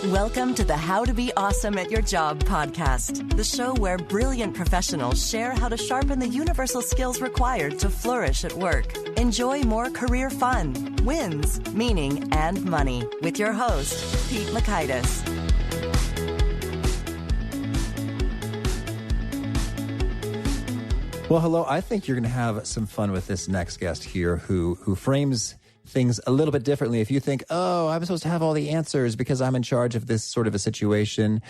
Welcome to the How to Be Awesome at Your Job podcast, the show where brilliant professionals share how to sharpen the universal skills required to flourish at work. Enjoy more career fun, wins, meaning, and money with your host, Pete Makaitis. Well, hello. I think you're going to have some fun with this next guest here who frames things a little bit differently. If you think, oh, I'm supposed to have all the answers because I'm in charge of this sort of a situation,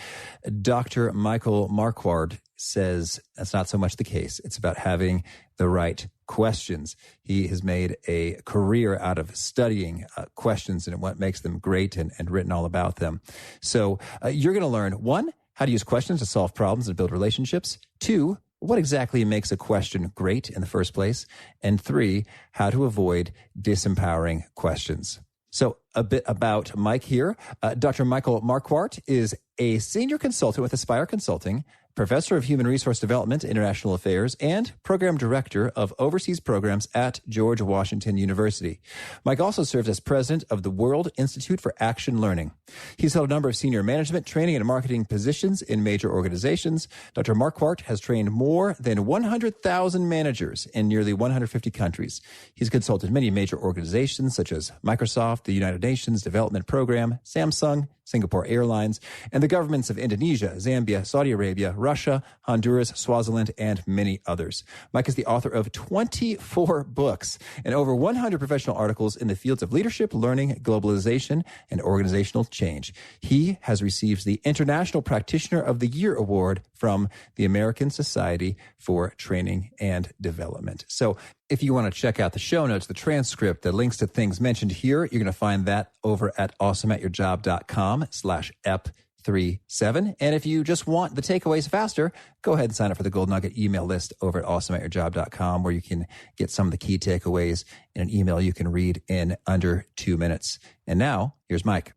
Dr. Michael Marquardt says that's not so much the case. It's about having the right questions. He has made a career out of studying questions and what makes them great and written all about them. So you're going to learn, one, how to use questions to solve problems and build relationships. Two, what exactly makes a question great in the first place? And three, how to avoid disempowering questions. So a bit about Mike here. Dr. Michael Marquardt is a senior consultant with Aspire Consulting, professor of human resource development, international affairs, and program director of overseas programs at George Washington University. Mike also serves as president of the World Institute for Action Learning. He's held a number of senior management, training, and marketing positions in major organizations. Dr. Marquardt has trained more than 100,000 managers in nearly 150 countries. He's consulted many major organizations such as Microsoft, the United Nations Development Program, Samsung, Singapore Airlines, and the governments of Indonesia, Zambia, Saudi Arabia, Russia, Honduras, Swaziland, and many others. Mike is the author of 24 books and over 100 professional articles in the fields of leadership, learning, globalization, and organizational change. He has received the International Practitioner of the Year Award from the American Society for Training and Development. So if you want to check out the show notes, the transcript, the links to things mentioned here, you're going to find that over at awesomeatyourjob.com/EP37. And if you just want the takeaways faster, go ahead and sign up for the Gold Nugget email list over at awesomeatyourjob.com, where you can get some of the key takeaways in an email you can read in under 2 minutes. And now, here's Mike.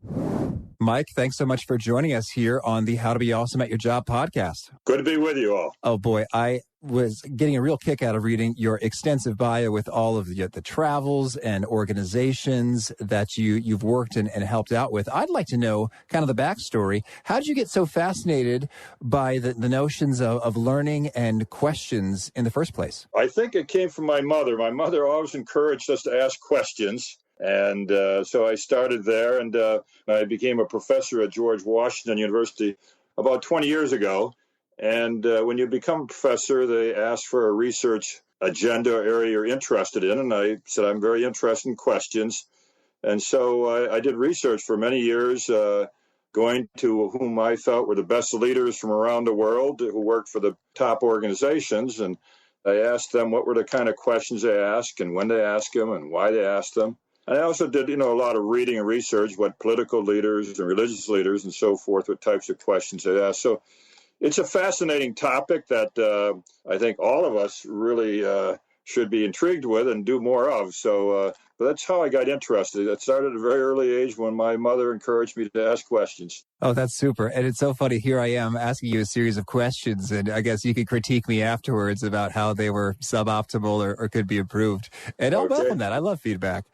Mike, thanks so much for joining us here on the How to Be Awesome at Your Job podcast. Good to be with you all. Oh boy, I was getting a real kick out of reading your extensive bio with all of the travels and organizations that you've worked and helped out with. I'd like to know kind of the backstory. How did you get so fascinated by the notions of learning and questions in the first place? I think it came from my mother. My mother always encouraged us to ask questions. And so I started there, and I became a professor at George Washington University about 20 years ago. And when you become a professor, they ask for a research agenda or area you're interested in. And I said, I'm very interested in questions. And so I did research for many years, going to whom I felt were the best leaders from around the world who worked for the top organizations. And I asked them what were the kind of questions they asked and when they asked them and why they asked them. And I also did, a lot of reading and research, what political leaders and religious leaders and so forth, what types of questions they asked. So it's a fascinating topic that I think all of us really should be intrigued with and do more of. So but that's how I got interested. It started at a very early age when my mother encouraged me to ask questions. Oh, that's super. And it's so funny. Here I am asking you a series of questions, and I guess you could critique me afterwards about how they were suboptimal or could be improved. And I'll welcome that. I love feedback.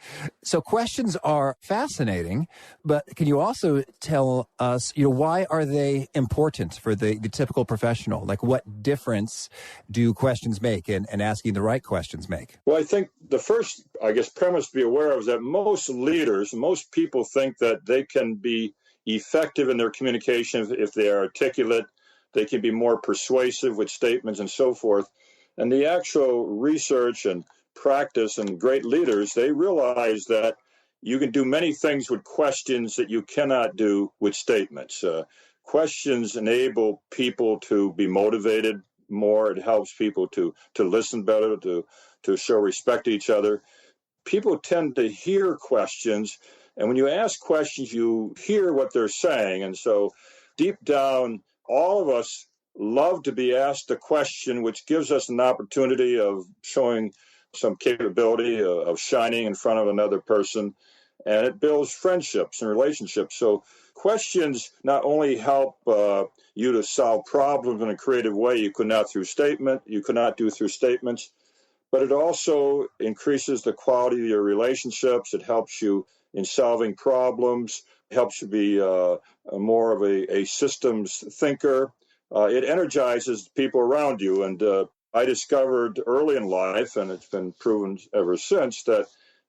So questions are fascinating, but can you also tell us, why are they important for the typical professional? Like, what difference do questions make and asking the right questions make? Well, I think the first, premise to be aware of is that most leaders, most people think that they can be effective in their communication if they are articulate, they can be more persuasive with statements and so forth. And the actual research and practice and great leaders, they realize that you can do many things with questions that you cannot do with statements. Questions enable people to be motivated more. It helps people to listen better, to show respect to each other. People tend to hear questions, and when you ask questions, you hear what they're saying. And so deep down, all of us love to be asked a question, which gives us an opportunity of showing some capability of shining in front of another person, and it builds friendships and relationships. So questions not only help you to solve problems in a creative way you could not do through statements, but it also increases the quality of your relationships. It helps you in solving problems, helps you be more of a systems thinker. It energizes people around you. And I discovered early in life, and it's been proven ever since, that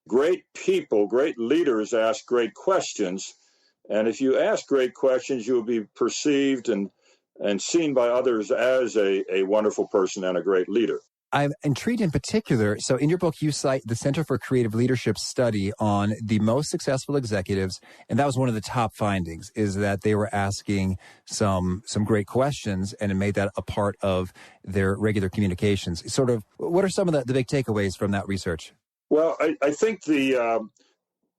great people, great leaders ask great questions. And if you ask great questions, you'll be perceived and seen by others as a wonderful person and a great leader. I'm intrigued in particular. So in your book, you cite the Center for Creative Leadership study on the most successful executives. And that was one of the top findings, is that they were asking some great questions, and it made that a part of their regular communications. Sort of, what are some of the big takeaways from that research? Well, I think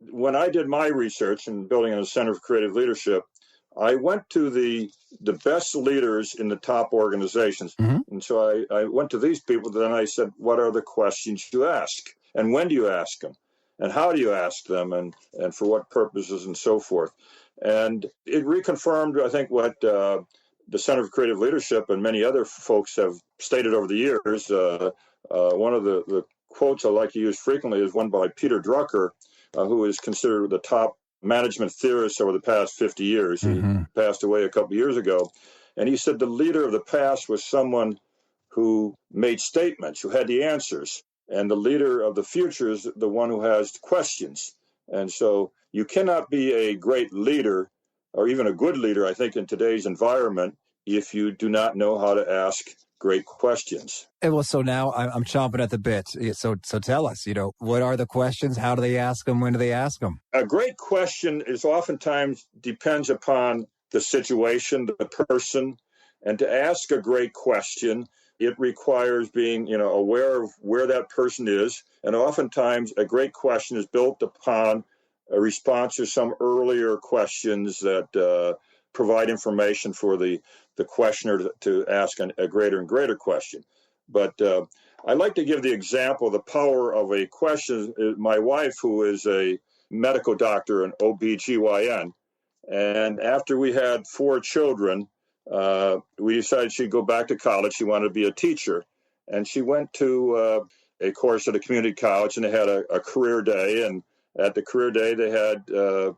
when I did my research in building a Center for Creative Leadership, I went to the best leaders in the top organizations. Mm-hmm. And so I went to these people, then I said, what are the questions you ask? And when do you ask them? And how do you ask them? And for what purposes and so forth? And it reconfirmed, I think, what the Center for Creative Leadership and many other folks have stated over the years. One of the quotes I like to use frequently is one by Peter Drucker, who is considered the top management theorist over the past 50 years. Mm-hmm. He passed away a couple of years ago. And he said the leader of the past was someone who made statements, who had the answers. And the leader of the future is the one who has questions. And so you cannot be a great leader, or even a good leader, I think, in today's environment, if you do not know how to ask great questions. And well, so now I'm chomping at the bit. So tell us, what are the questions? How do they ask them? When do they ask them? A great question is oftentimes depends upon the situation, the person. And to ask a great question, it requires being, aware of where that person is. And oftentimes a great question is built upon a response to some earlier questions that provide information for the questioner to ask a greater and greater question. But I like to give the example of the power of a question. My wife, who is a medical doctor, an OBGYN, and after we had 4 children, we decided she'd go back to college. She wanted to be a teacher. And she went to a course at a community college, and they had a career day. And at the career day, they had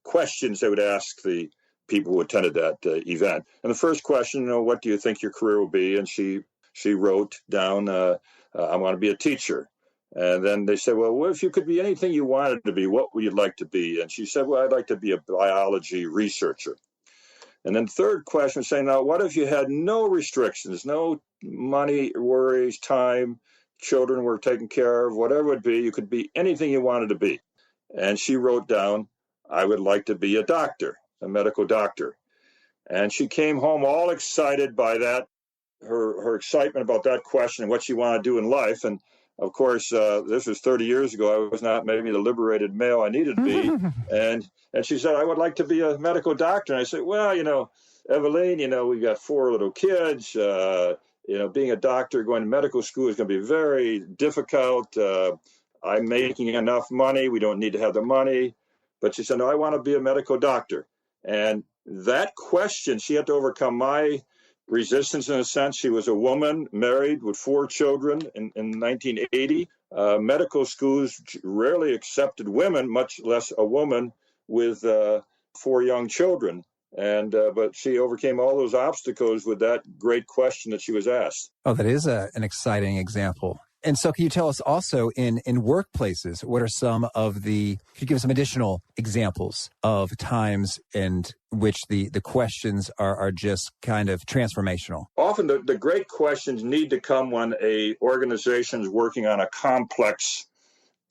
questions they would ask the people who attended that event. And the first question, what do you think your career will be? And she wrote down, I want to be a teacher. And then they said, well, what if you could be anything you wanted to be? What would you like to be? And she said, well, I'd like to be a biology researcher. And then third question was saying, now, what if you had no restrictions, no money, worries, time, children were taken care of, whatever it would be, you could be anything you wanted to be. And she wrote down, I would like to be a doctor, a medical doctor. And she came home all excited by that, her excitement about that question and what she wanted to do in life. And of course, this was 30 years ago. I was not maybe the liberated male I needed to be. And she said, I would like to be a medical doctor. And I said, well, Eveline, we've got 4 little kids. Being a doctor, going to medical school is going to be very difficult. I'm making enough money. We don't need to have the money. But she said, no, I want to be a medical doctor. And that question, she had to overcome my resistance in a sense. She was a woman, married with 4 children in 1980. Medical schools rarely accepted women, much less a woman with 4 young children. And but she overcame all those obstacles with that great question that she was asked. Oh, that is an exciting example. And so can you tell us also in workplaces, what are some of could you give us some additional examples of times in which the questions are just kind of transformational? Often the great questions need to come when a organization is working on a complex,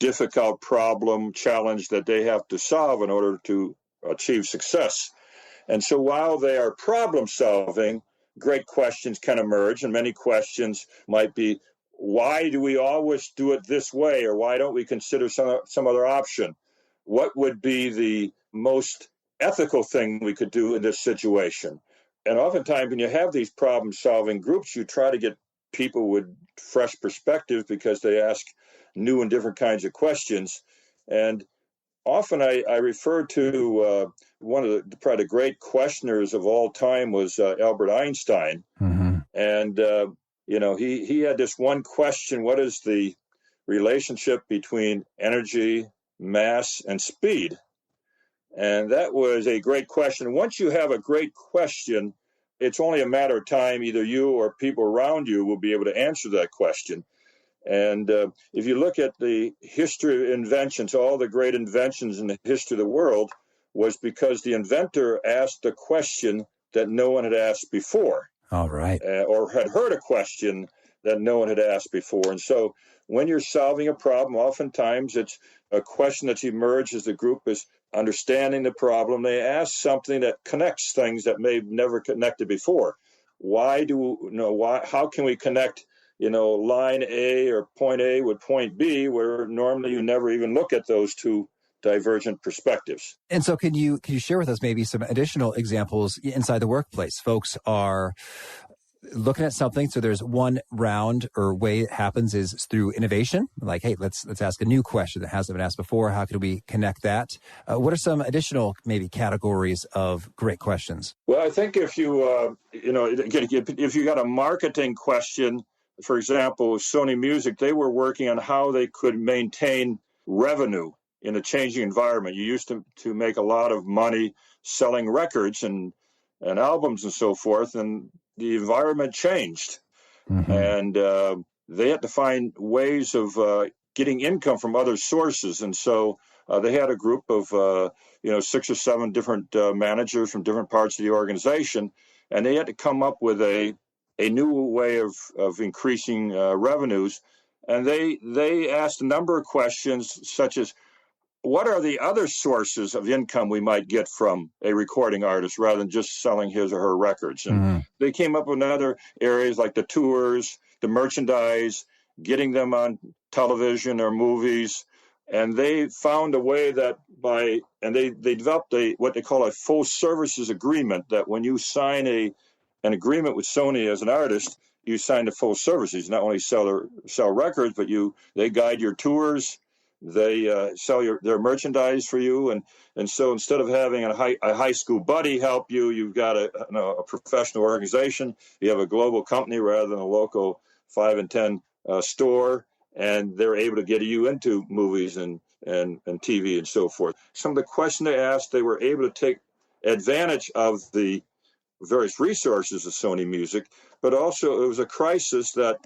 difficult problem, challenge that they have to solve in order to achieve success. And so while they are problem solving, great questions can emerge, and many questions might be, why do we always do it this way? Or why don't we consider some other option? What would be the most ethical thing we could do in this situation? And oftentimes when you have these problem-solving groups, you try to get people with fresh perspectives because they ask new and different kinds of questions. And often I refer to one of probably the great questioners of all time was Albert Einstein. Mm-hmm. And he had this one question: what is the relationship between energy, mass, and speed? And that was a great question. Once you have a great question, it's only a matter of time. Either you or people around you will be able to answer that question. And if you look at the history of inventions, all the great inventions in the history of the world was because the inventor asked a question that no one had asked before. All right. Or had heard a question that no one had asked before. And so when you're solving a problem, oftentimes it's a question that's emerged as the group is understanding the problem. They ask something that connects things that may have never connected before. How can we connect, line A or point A with point B, where normally you never even look at those two divergent perspectives. And so can you share with us maybe some additional examples inside the workplace? Folks are looking at something. So there's one round or way it happens is through innovation. Like, hey, let's ask a new question that hasn't been asked before. How can we connect that? What are some additional maybe categories of great questions? Well, I think if you, if you got a marketing question, for example, Sony Music, they were working on how they could maintain revenue in a changing environment. You used to make a lot of money selling records and albums and so forth, and the environment changed. Mm-hmm. And they had to find ways of getting income from other sources. And so they had a group of, 6 or 7 different managers from different parts of the organization, and they had to come up with a new way of increasing revenues. And they asked a number of questions such as, what are the other sources of income we might get from a recording artist rather than just selling his or her records? And they came up with other areas like the tours, the merchandise, getting them on television or movies. And they found a way that they developed what they call a full services agreement, that when you sign an agreement with Sony as an artist, you sign the full services. Not only sell records, but they guide your tours. They sell their merchandise for you, and so instead of having a high school buddy help you, you've got a professional organization. You have a global company rather than a local 5 and 10 store, and they're able to get you into movies and TV and so forth. Some of the questions they asked, they were able to take advantage of the various resources of Sony Music, but also it was a crisis that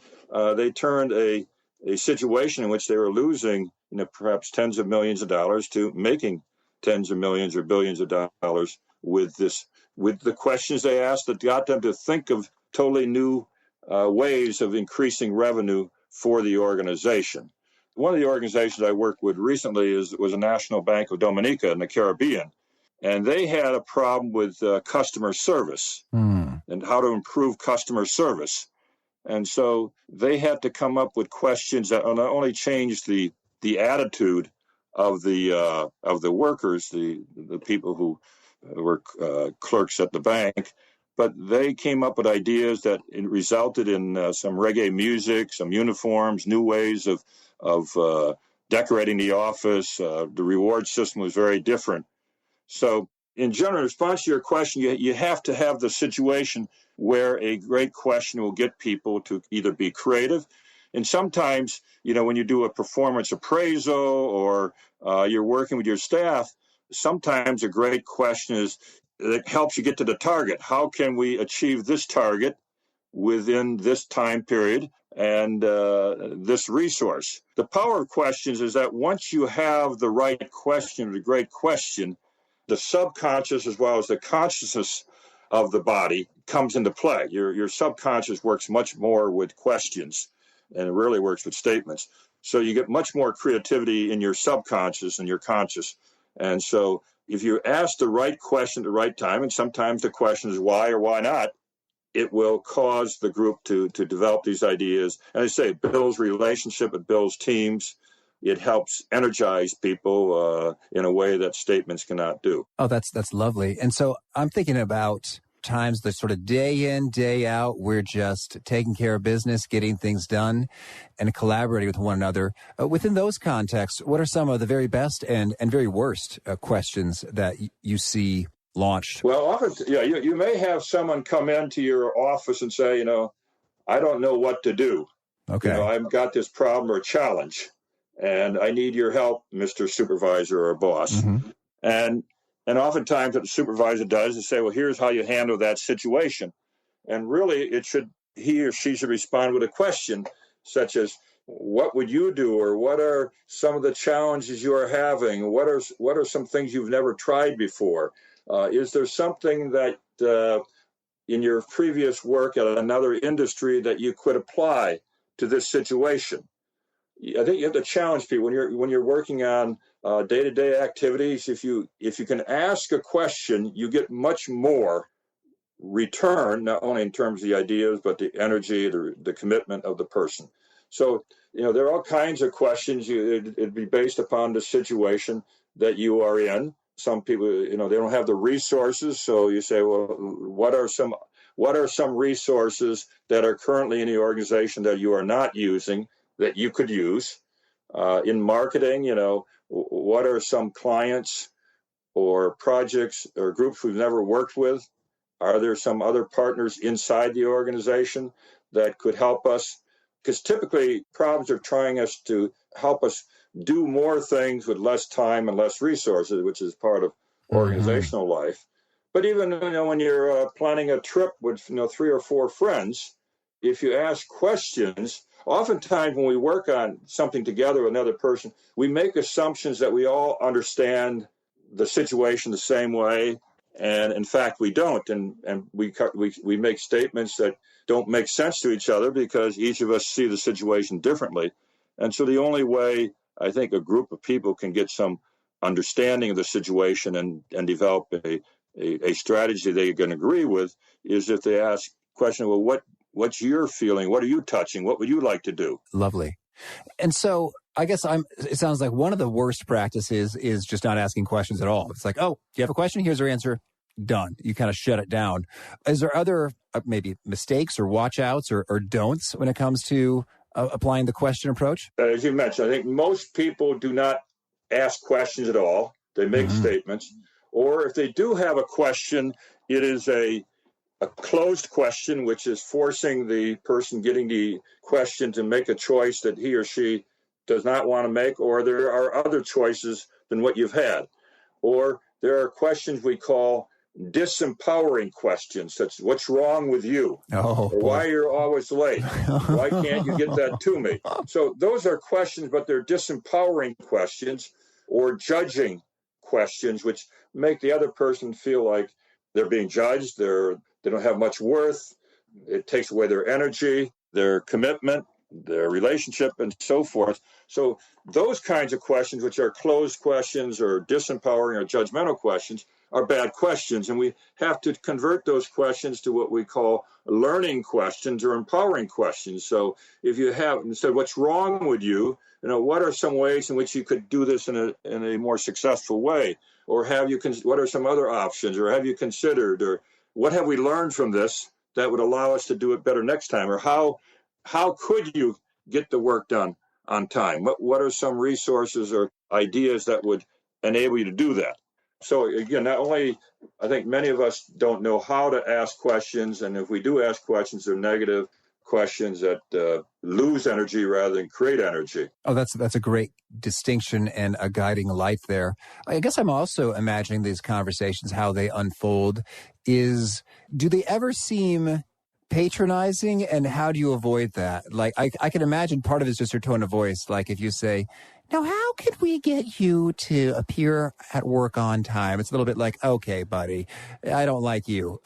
they turned a situation in which they were losing perhaps tens of millions of dollars to making tens of millions or billions of dollars with the questions they asked that got them to think of totally new ways of increasing revenue for the organization. One of the organizations I worked with recently was a National Bank of Dominica in the Caribbean, and they had a problem with customer service and how to improve customer service. And so they had to come up with questions that not only changed the attitude of the workers, the people who were clerks at the bank, but they came up with ideas that resulted in some reggae music, some uniforms, new ways of decorating the office. The reward system was very different. So in general, in response to your question, you have to have the situation where a great question will get people to either be creative. And sometimes, when you do a performance appraisal or you're working with your staff, sometimes a great question that helps you get to the target. How can we achieve this target within this time period and this resource? The power of questions is that once you have the right question, the great question, the subconscious as well as the consciousness of the body comes into play. Your subconscious works much more with questions and it rarely works with statements. So you get much more creativity in your subconscious than your conscious. And so if you ask the right question at the right time, and sometimes the question is why or why not, it will cause the group to develop these ideas. And I say it builds relationship, it builds teams. It helps energize people in a way that statements cannot do. Oh, that's lovely. And so I'm thinking about times the sort of day in, day out, we're just taking care of business, getting things done, and collaborating with one another. Within those contexts, what are some of the very best and very worst questions that you see launched? Well, often, you may have someone come into your office and say, I don't know what to do. Okay. I've got this problem or challenge, and I need your help, Mr. Supervisor or boss. Mm-hmm. And And oftentimes what the supervisor does is say, well, here's how you handle that situation. And really, he or she should respond with a question such as, what would you do? Or what are some of the challenges you are having? What are some things you've never tried before? Is there something that in your previous work at another industry that you could apply to this situation? I think you have to challenge people when you're working on day-to-day activities. If you can ask a question, you get much more return, not only in terms of the ideas, but the energy, the commitment of the person. So, there are all kinds of questions. It'd be based upon the situation that you are in. Some people, they don't have the resources. So you say, well, what are some resources that are currently in the organization that you are not using that you could use? In marketing, what are some clients or projects or groups we've never worked with? Are there some other partners inside the organization that could help us? Because typically problems are trying us to help us do more things with less time and less resources, which is part of organizational life. But even when you're planning a trip with 3 or 4 friends, if you ask questions, oftentimes when we work on something together with another person, we make assumptions that we all understand the situation the same way. And in fact, we don't, and we make statements that don't make sense to each other because each of us see the situation differently. And so the only way I think a group of people can get some understanding of the situation and develop a strategy they can agree with is if they ask the question, well, what's your feeling? What are you touching? What would you like to do? Lovely. And so I guess it sounds like one of the worst practices is just not asking questions at all. It's like, oh, do you have a question? Here's your answer. Done. You kind of shut it down. Is there other maybe mistakes or watch outs or don'ts when it comes to applying the question approach? As you mentioned, I think most people do not ask questions at all. They make statements. Or if they do have a question, it is a closed question, which is forcing the person getting the question to make a choice that he or she does not want to make, or there are other choices than what you've had. Or there are questions we call disempowering questions, such as what's wrong with you? Or why you're always late? Why can't you get that to me? So those are questions, but they're disempowering questions or judging questions, which make the other person feel like they're being judged, they don't have much worth. It takes away their energy, their commitment, their relationship, and so forth. So those kinds of questions, which are closed questions or disempowering or judgmental questions, are bad questions. And we have to convert those questions to what we call learning questions or empowering questions. So if you have, instead, what's wrong with you? What are some ways in which you could do this in a more successful way? Or what are some other options? Or have you considered? Or what have we learned from this that would allow us to do it better next time? Or how could you get the work done on time? What are some resources or ideas that would enable you to do that? So again, not only, I think many of us don't know how to ask questions, and if we do ask questions, they're negative questions that lose energy rather than create energy. Oh, that's a great distinction and a guiding light there. I guess I'm also imagining these conversations, how they unfold, do they ever seem patronizing, and how do you avoid that? Like, I can imagine part of it is just your tone of voice. Like if you say, now, how could we get you to appear at work on time? It's a little bit like, okay, buddy, I don't like you.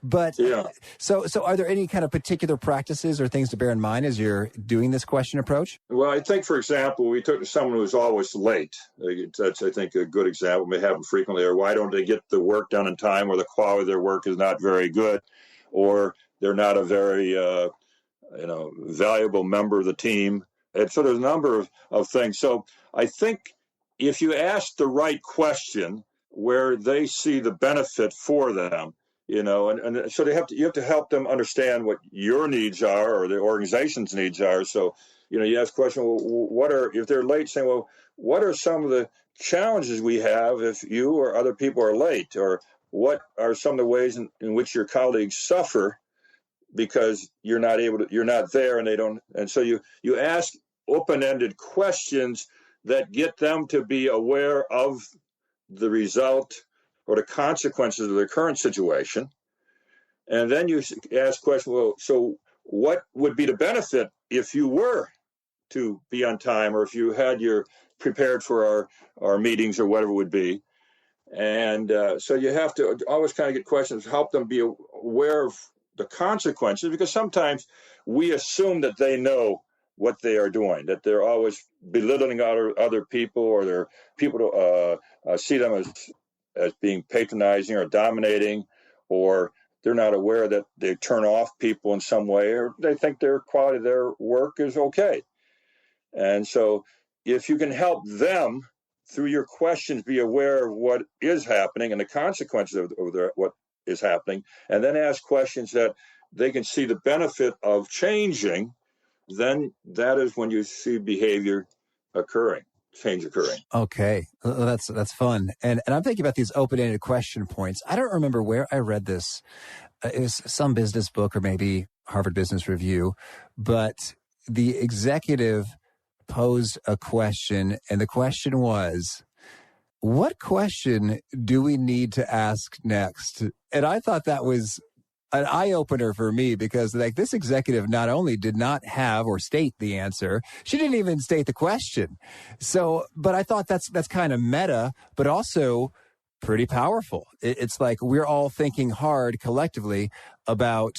But yeah. So are there any kind of particular practices or things to bear in mind as you're doing this question approach? Well, I think, for example, we took someone who's always late. That's, I think, a good example. May happen frequently. Or why don't they get the work done in time, or the quality of their work is not very good, or they're not a very valuable member of the team. And so there's a number of things. So I think if you ask the right question where they see the benefit for them, and so you have to help them understand what your needs are or the organization's needs are. So, you ask a question, well, if they're late, saying, well, what are some of the challenges we have if you or other people are late? Or what are some of the ways in which your colleagues suffer because you're not there and they don't. And so you ask open-ended questions that get them to be aware of the result or the consequences of the current situation. And then you ask questions, well, so what would be the benefit if you were to be on time, or if you had your prepared for our meetings or whatever it would be? And so you have to always kind of get questions, help them be aware of the consequences, because sometimes we assume that they know what they are doing, that they're always belittling other people, or they're people to see them as being patronizing or dominating, or they're not aware that they turn off people in some way, or they think their quality of their work is okay. And so if you can help them through your questions be aware of what is happening and the consequences of what is happening, and then ask questions that they can see the benefit of changing, then that is when you see behavior occurring, change occurring. Okay, that's fun. And I'm thinking about these open-ended question points. I don't remember where I read this. It was some business book or maybe Harvard Business Review, but the executive posed a question, and the question was, what question do we need to ask next? And I thought that was an eye-opener for me, because like this executive not only did not have or state the answer, she didn't even state the question. So, but I thought that's kind of meta, but also pretty powerful. It's like we're all thinking hard collectively about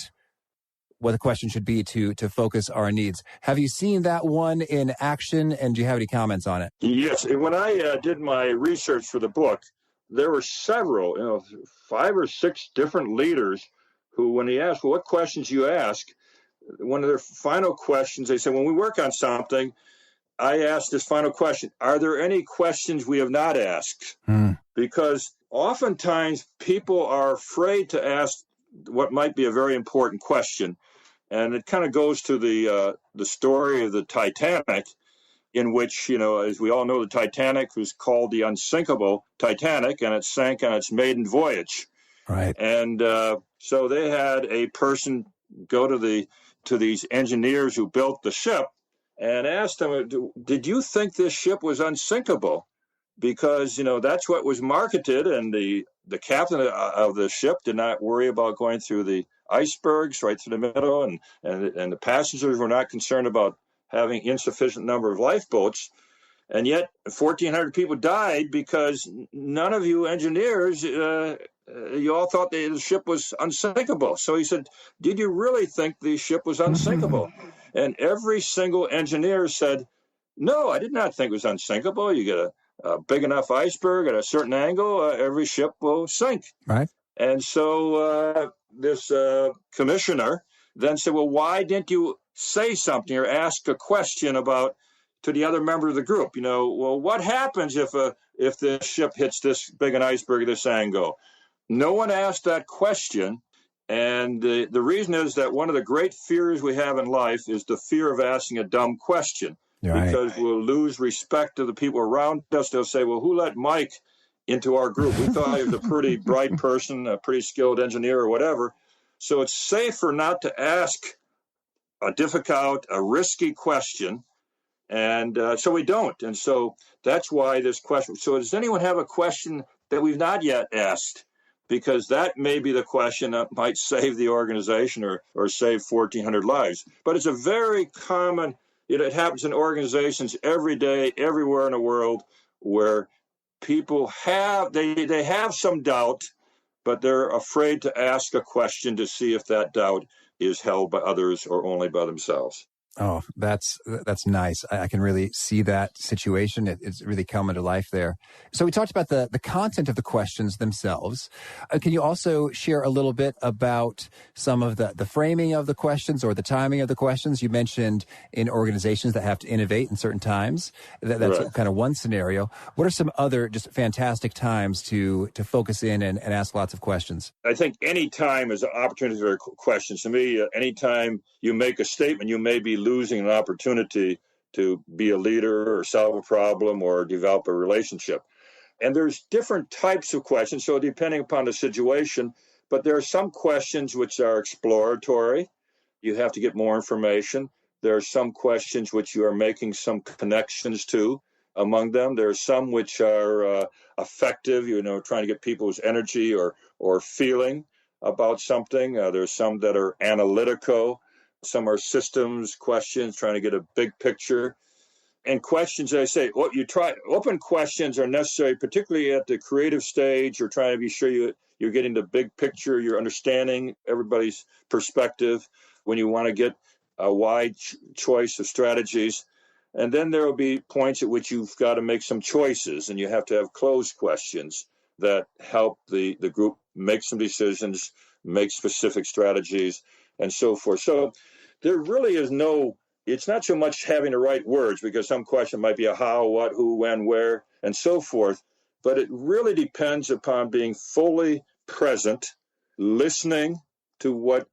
what the question should be to focus our needs. Have you seen that one in action, and do you have any comments on it? Yes. When I did my research for the book, there were several, 5 or 6 different leaders who, when they asked, well, what questions you ask, one of their final questions, they said, when we work on something, I asked this final question, are there any questions we have not asked? Because oftentimes people are afraid to ask what might be a very important question. And it kind of goes to the story of the Titanic, in which, as we all know, the Titanic was called the unsinkable Titanic, and it sank on its maiden voyage. Right. And so they had a person go to these engineers who built the ship and asked them, did you think this ship was unsinkable? Because, that's what was marketed, and the captain of the ship did not worry about going through the icebergs right through the middle, and the passengers were not concerned about having insufficient number of lifeboats. And yet 1,400 people died because none of you engineers, you all thought the ship was unsinkable. So he said, did you really think the ship was unsinkable? And every single engineer said, no, I did not think it was unsinkable. You get a big enough iceberg at a certain angle, every ship will sink. Right. And so this commissioner then said, well, why didn't you say something or ask a question to the other member of the group? Well, what happens if the ship hits this big an iceberg at this angle? No one asked that question. And the reason is that one of the great fears we have in life is the fear of asking a dumb question. Right. Because we'll lose respect to the people around us. They'll say, well, who let Mike into our group? We thought he was a pretty bright person, a pretty skilled engineer or whatever. So it's safer not to ask a difficult, a risky question. And so we don't. And so that's why this question. So does anyone have a question that we've not yet asked? Because that may be the question that might save the organization or save 1,400 lives. But it's a very common, it happens in organizations every day, everywhere in the world, where people they have some doubt, but they're afraid to ask a question to see if that doubt is held by others or only by themselves. Oh, that's nice. I can really see that situation. It's really coming to life there. So we talked about the content of the questions themselves. Can you also share a little bit about some of the framing of the questions or the timing of the questions? You mentioned in organizations that have to innovate in certain times. That's right. Kind of one scenario. What are some other just fantastic times to focus in and ask lots of questions? I think any time is an opportunity for questions. To me, anytime you make a statement, you may be losing an opportunity to be a leader or solve a problem or develop a relationship. And there's different types of questions, so depending upon the situation, but there are some questions which are exploratory. You have to get more information. There are some questions which you are making some connections to. among them. There are some which are affective, trying to get people's energy or feeling about something. There's some that are analytical. Some are systems questions, trying to get a big picture. And questions, I say, open questions are necessary, particularly at the creative stage. You're trying to be sure you're getting the big picture, you're understanding everybody's perspective when you want to get a wide choice of strategies. And then there will be points at which you've got to make some choices, and you have to have closed questions that help the group make some decisions, make specific strategies, and so forth. So there really is it's not so much having the right words, because some question might be a how, what, who, when, where, and so forth. But it really depends upon being fully present, listening to what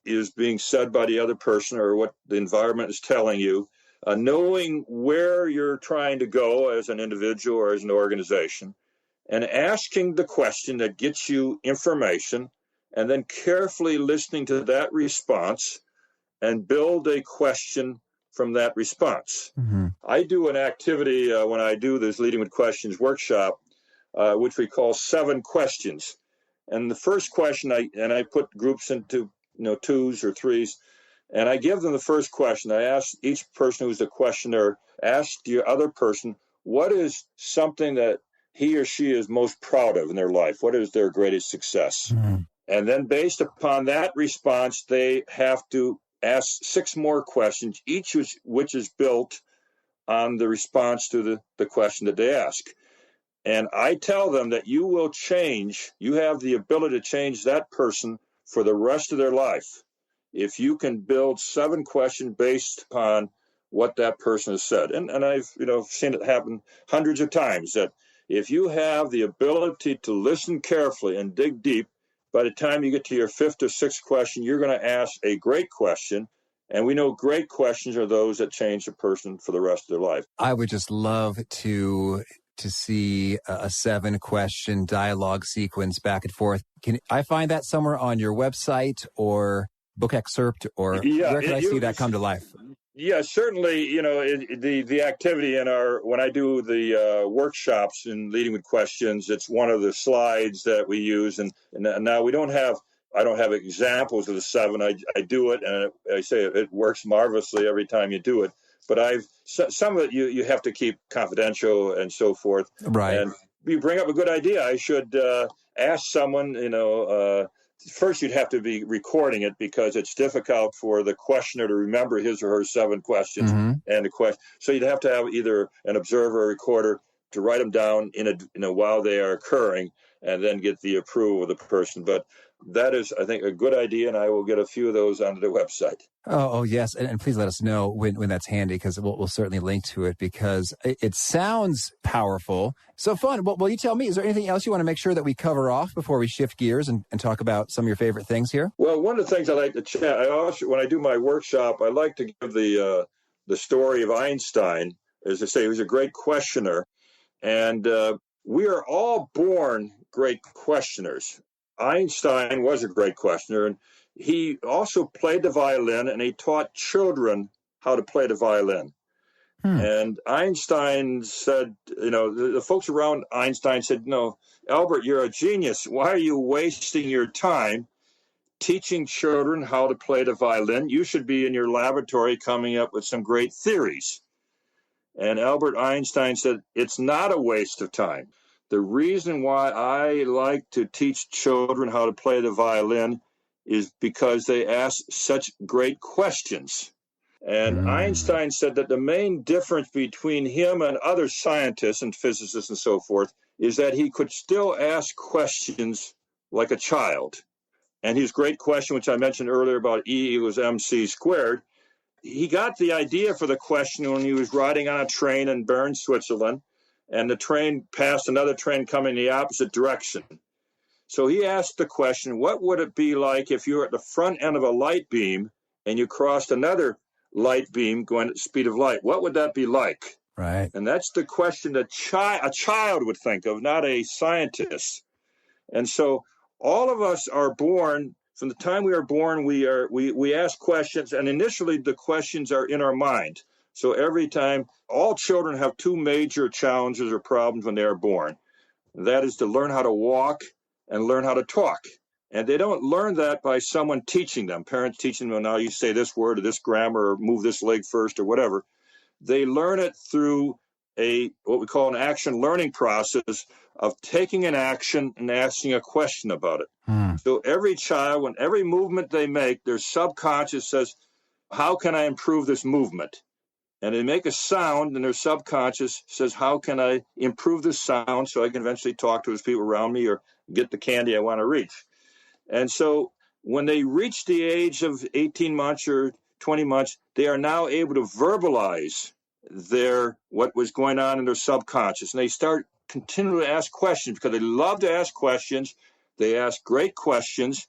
is being said by the other person or what the environment is telling you, knowing where you're trying to go as an individual or as an organization, and asking the question that gets you information, and then carefully listening to that response and build a question from that response. Mm-hmm. I do an activity when I do this Leading with Questions workshop, which we call 7 questions. And the first question, I put groups into 2s or 3s, and I give them the first question. I ask each person who's the questioner, ask the other person, what is something that he or she is most proud of in their life? What is their greatest success? Mm-hmm. And then based upon that response, they have to ask 6 more questions, each which is built on the response to the question that they ask. And I tell them that you have the ability to change that person for the rest of their life if you can build 7 questions based upon what that person has said. And I've seen it happen hundreds of times, that if you have the ability to listen carefully and dig deep, by the time you get to your 5th or 6th question, you're going to ask a great question. And we know great questions are those that change a person for the rest of their life. I would just love to see a 7-question dialogue sequence back and forth. Can I find that somewhere on your website or book excerpt, or where can I see that come to life? Yeah, certainly. The activity when I do the workshops in Leading with Questions, it's one of the slides that we use. And now I don't have examples of the 7. I do it, and I say it works marvelously every time you do it. But some of it you have to keep confidential and so forth. Right. And you bring up a good idea. I should ask someone, first you'd have to be recording it, because it's difficult for the questioner to remember his or her 7 questions. Mm-hmm. And the question. So you'd have to have either an observer or recorder to write them down while they are occurring, and then get the approval of the person. But that is, I think, a good idea, and I will get a few of those onto the website. Oh yes, and please let us know when that's handy, because we'll certainly link to it, because it sounds powerful. So fun. Well, you tell me, is there anything else you want to make sure that we cover off before we shift gears and talk about some of your favorite things here? Well, one of the things I like to chat, when I do my workshop, I like to give the story of Einstein. As I say, he was a great questioner, and we are all born great questioners. Einstein was a great questioner, and he also played the violin, and he taught children how to play the violin. And Einstein said, the folks around Einstein said, no, Albert, you're a genius. Why are you wasting your time teaching children how to play the violin? You should be in your laboratory coming up with some great theories. And Albert Einstein said, it's not a waste of time. The reason why I like to teach children how to play the violin is because they ask such great questions. And Einstein said that the main difference between him and other scientists and physicists and so forth is that he could still ask questions like a child. And his great question, which I mentioned earlier about E equals MC squared, he got the idea for the question when he was riding on a train in Bern, Switzerland, and the train passed another train coming the opposite direction. So he asked the question, what would it be like if you were at the front end of a light beam and you crossed another light beam going at the speed of light? What would that be like? Right. And that's the question that a child would think of, not a scientist. And so all of us are born, from the time we are born, we ask questions, and initially the questions are in our mind. So every time, all children have two major challenges or problems when they are born. That is to learn how to walk and learn how to talk. And they don't learn that by someone teaching them, parents teaching them, now you say this word or this grammar or move this leg first or whatever. They learn it through what we call an action learning process of taking an action and asking a question about it. So every child, when every movement they make, their subconscious says, how can I improve this movement? And they make a sound, and their subconscious says, how can I improve this sound so I can eventually talk to those people around me or get the candy I want to reach? And so when they reach the age of 18 months or 20 months, they are now able to verbalize what was going on in their subconscious. And they start continuing to ask questions because they love to ask questions. They ask great questions.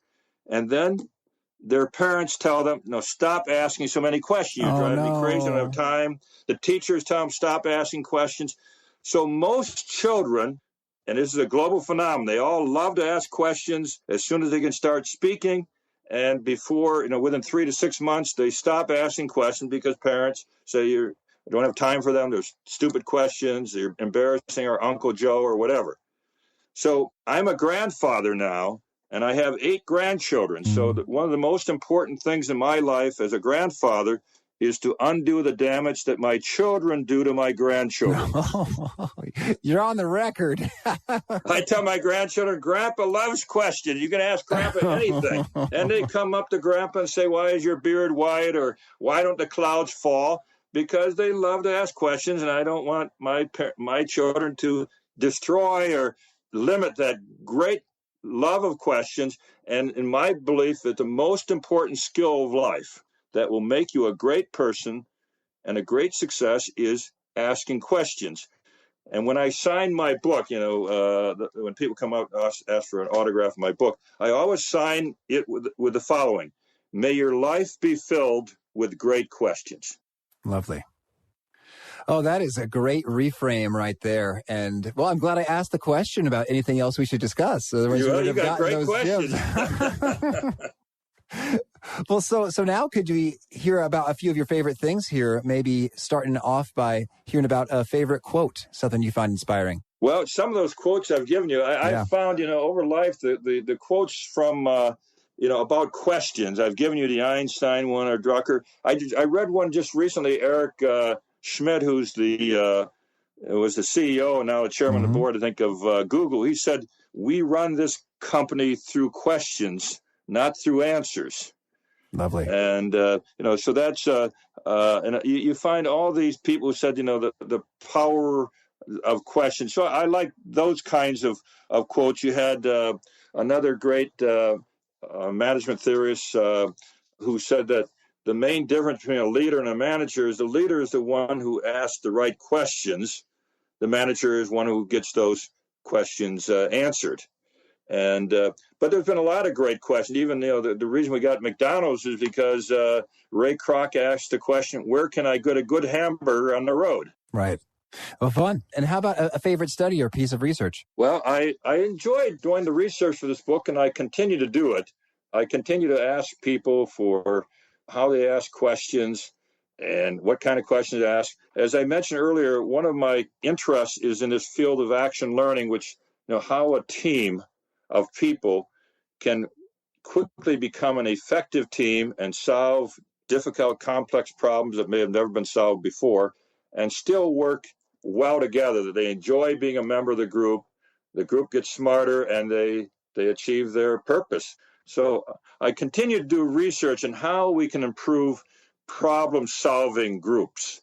And then their parents tell them, no, stop asking so many questions. You're driving me crazy. I don't have time. The teachers tell them, stop asking questions. So most children, and this is a global phenomenon, they all love to ask questions as soon as they can start speaking. And before, within 3 to 6 months, they stop asking questions because parents say you don't have time for them. There's stupid questions. They're embarrassing our Uncle Joe or whatever. So I'm a grandfather now, and I have 8 grandchildren. So one of the most important things in my life as a grandfather is to undo the damage that my children do to my grandchildren. You're on the record. I tell my grandchildren, Grandpa loves questions. You can ask Grandpa anything. And they come up to Grandpa and say, why is your beard white? Or why don't the clouds fall? Because they love to ask questions, and I don't want my children to destroy or limit that great love of questions. And in my belief that the most important skill of life that will make you a great person and a great success is asking questions. And when I sign my book, when people come up and ask for an autograph of my book, I always sign it with the following: may your life be filled with great questions. Lovely. Oh, that is a great reframe right there. And, well, I'm glad I asked the question about anything else we should discuss. Otherwise, you got great questions. Well, so now could we hear about a few of your favorite things here, maybe starting off by hearing about a favorite quote, something you find inspiring? Well, some of those quotes I've given you, I found, over life, the quotes from, about questions. I've given you the Einstein one or Drucker. I read one just recently, Eric Schmidt, who's was the CEO and now the chairman of the board, I think, of Google. He said, we run this company through questions, not through answers. Lovely. And, so that's, and you find all these people who said, the power of questions. So I like those kinds of quotes. You had another great management theorist who said that the main difference between a leader and a manager is the leader is the one who asks the right questions. The manager is one who gets those questions answered. And but there's been a lot of great questions. Even the reason we got McDonald's is because Ray Kroc asked the question, "Where can I get a good hamburger on the road?" Right. Well, fun. And how about a favorite study or piece of research? Well, I enjoyed doing the research for this book, and I continue to do it. I continue to ask people for how they ask questions and what kind of questions to ask. As I mentioned earlier, one of my interests is in this field of action learning, which how a team of people can quickly become an effective team and solve difficult, complex problems that may have never been solved before and still work well together, that they enjoy being a member of the group gets smarter, and they achieve their purpose. So I continue to do research on how we can improve problem-solving groups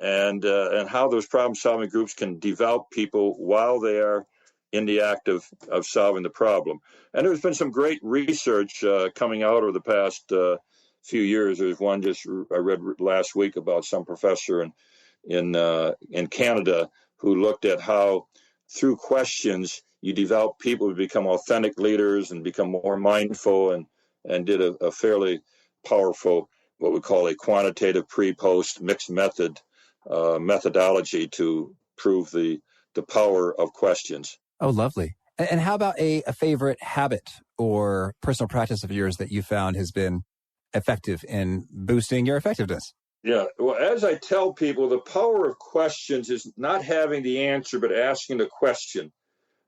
and how those problem-solving groups can develop people while they are in the act of solving the problem. And there's been some great research coming out over the past few years. There's one just I read last week about some professor in Canada who looked at how through questions you develop people to become authentic leaders and become more mindful, and did a fairly powerful, what we call a quantitative pre-post mixed methodology to prove the power of questions. Oh, lovely. And how about a favorite habit or personal practice of yours that you found has been effective in boosting your effectiveness? Yeah. Well, as I tell people, the power of questions is not having the answer, but asking the question.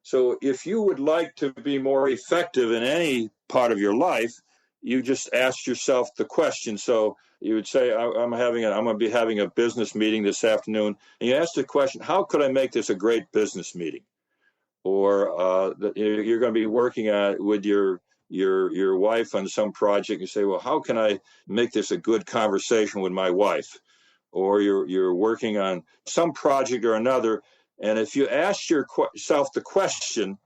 So if you would like to be more effective in any part of your life, you just ask yourself the question. So you would say, I'm going to be having a business meeting this afternoon. And you ask the question, how could I make this a great business meeting? Or you're going to be working with your wife on some project. You say, well, how can I make this a good conversation with my wife? Or you're working on some project or another. And if you ask yourself the question,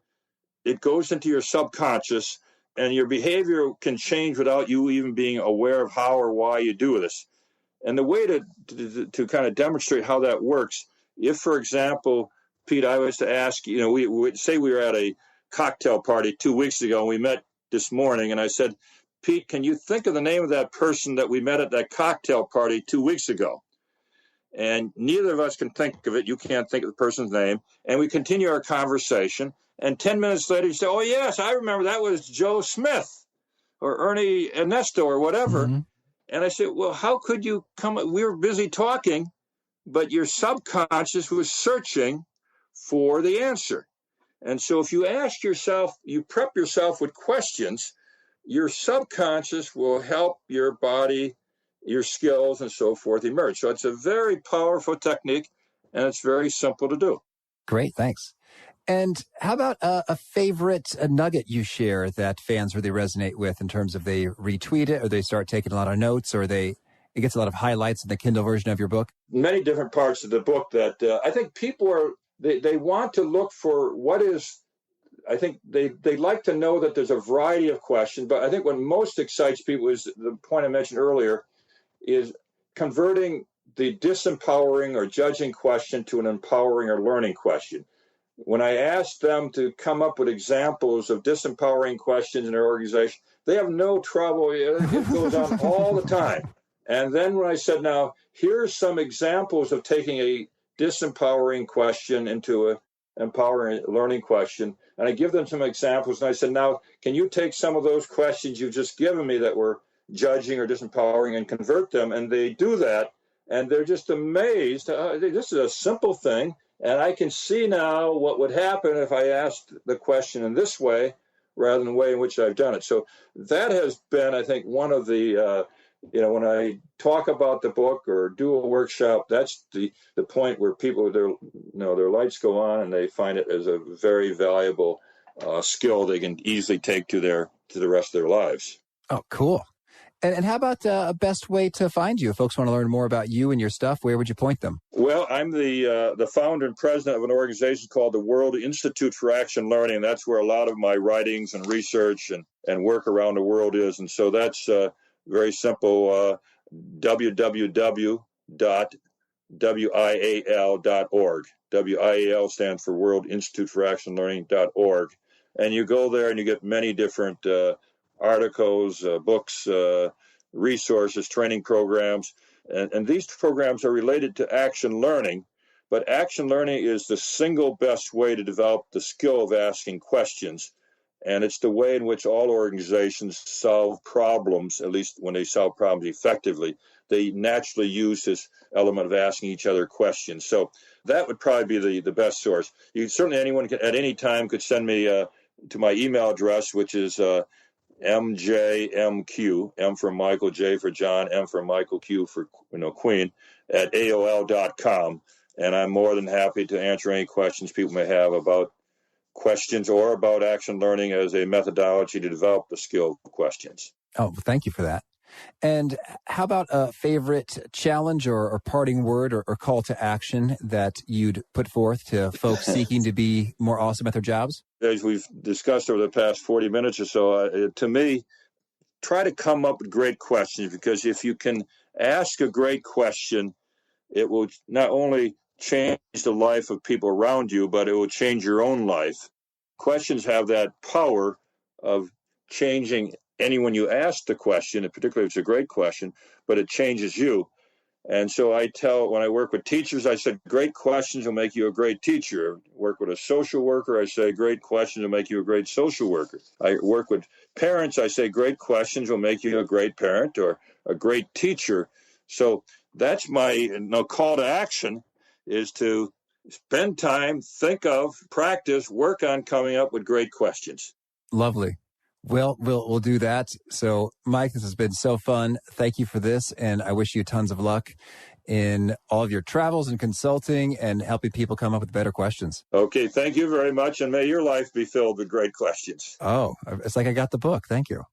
it goes into your subconscious, and your behavior can change without you even being aware of how or why you do this. And the way to kind of demonstrate how that works, if, for example, Pete, I was to ask, we say we were at a cocktail party 2 weeks ago, and we met this morning, and I said, Pete, can you think of the name of that person that we met at that cocktail party 2 weeks ago? And neither of us can think of it. You can't think of the person's name. And we continue our conversation. And 10 minutes later, you say, oh, yes, I remember that was Joe Smith or Ernie Ernesto or whatever. Mm-hmm. And I said, well, how could you come? We were busy talking, but your subconscious was searching for the answer. And so if you ask yourself, you prep yourself with questions, your subconscious will help your body, your skills, and so forth emerge. So it's a very powerful technique, and it's very simple to do. Great, thanks. And how about a favorite nugget you share that fans really resonate with in terms of they retweet it, or they start taking a lot of notes, or it gets a lot of highlights in the Kindle version of your book? Many different parts of the book that I think people they want to look for what is. I think they like to know that there's a variety of questions, but I think what most excites people is the point I mentioned earlier, is converting the disempowering or judging question to an empowering or learning question. When I asked them to come up with examples of disempowering questions in their organization, they have no trouble. It goes on all the time. And then when I said, now, here's some examples of taking a disempowering question into an empowering learning question, and I give them some examples, and I said, now, can you take some of those questions you've just given me that were judging or disempowering and convert them? And they do that, and they're just amazed. This is a simple thing. And I can see now what would happen if I asked the question in this way rather than the way in which I've done it. So that has been, I think, one of the, when I talk about the book or do a workshop, that's the point where people, their lights go on and they find it as a very valuable skill they can easily take to the rest of their lives. Oh, cool. And how about a best way to find you? If folks want to learn more about you and your stuff, where would you point them? Well, I'm the founder and president of an organization called the World Institute for Action Learning. That's where a lot of my writings and research and work around the world is. And so that's very simple, www.wial.org. WIAL stands for World Institute for Action Learning.org. And you go there and you get many different articles, books, resources, training programs. And these programs are related to action learning, but action learning is the single best way to develop the skill of asking questions. And it's the way in which all organizations solve problems, at least when they solve problems effectively. They naturally use this element of asking each other questions. So that would probably be the best source. Anyone at any time could send me to my email address, which is MJMQ, M for Michael, J for John, M for Michael, Q for Queen, at AOL.com. And I'm more than happy to answer any questions people may have about questions or about action learning as a methodology to develop the skill of questions. Oh, well, thank you for that. And how about a favorite challenge or parting word or call to action that you'd put forth to folks seeking to be more awesome at their jobs? As we've discussed over the past 40 minutes or so, to me, try to come up with great questions, because if you can ask a great question, it will not only change the life of people around you, but it will change your own life. Questions have that power of changing anyone you ask the question, and particularly if it's a great question, but it changes you. And so when I work with teachers, I said, great questions will make you a great teacher. Work with a social worker, I say, great questions will make you a great social worker. I work with parents, I say, great questions will make you a great parent or a great teacher. So that's my call to action, is to spend time, think of, practice, work on coming up with great questions. Lovely. Well, we'll do that. So, Mike, this has been so fun. Thank you for this, and I wish you tons of luck in all of your travels and consulting and helping people come up with better questions. Okay, thank you very much, and may your life be filled with great questions. Oh, it's like I got the book. Thank you.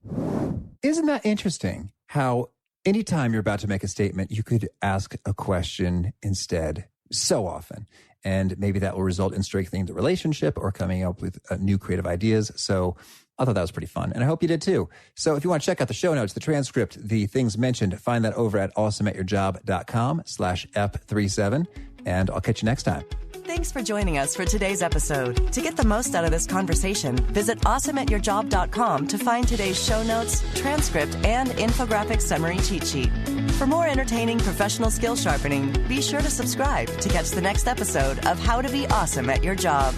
Isn't that interesting how anytime you're about to make a statement, you could ask a question instead so often? And maybe that will result in strengthening the relationship or coming up with new creative ideas. So I thought that was pretty fun. And I hope you did too. So if you want to check out the show notes, the transcript, the things mentioned, find that over at awesomeatyourjob.com/ep37. And I'll catch you next time. Thanks for joining us for today's episode. To get the most out of this conversation, visit awesomeatyourjob.com to find today's show notes, transcript, and infographic summary cheat sheet. For more entertaining professional skill sharpening, be sure to subscribe to catch the next episode of How to Be Awesome at Your Job.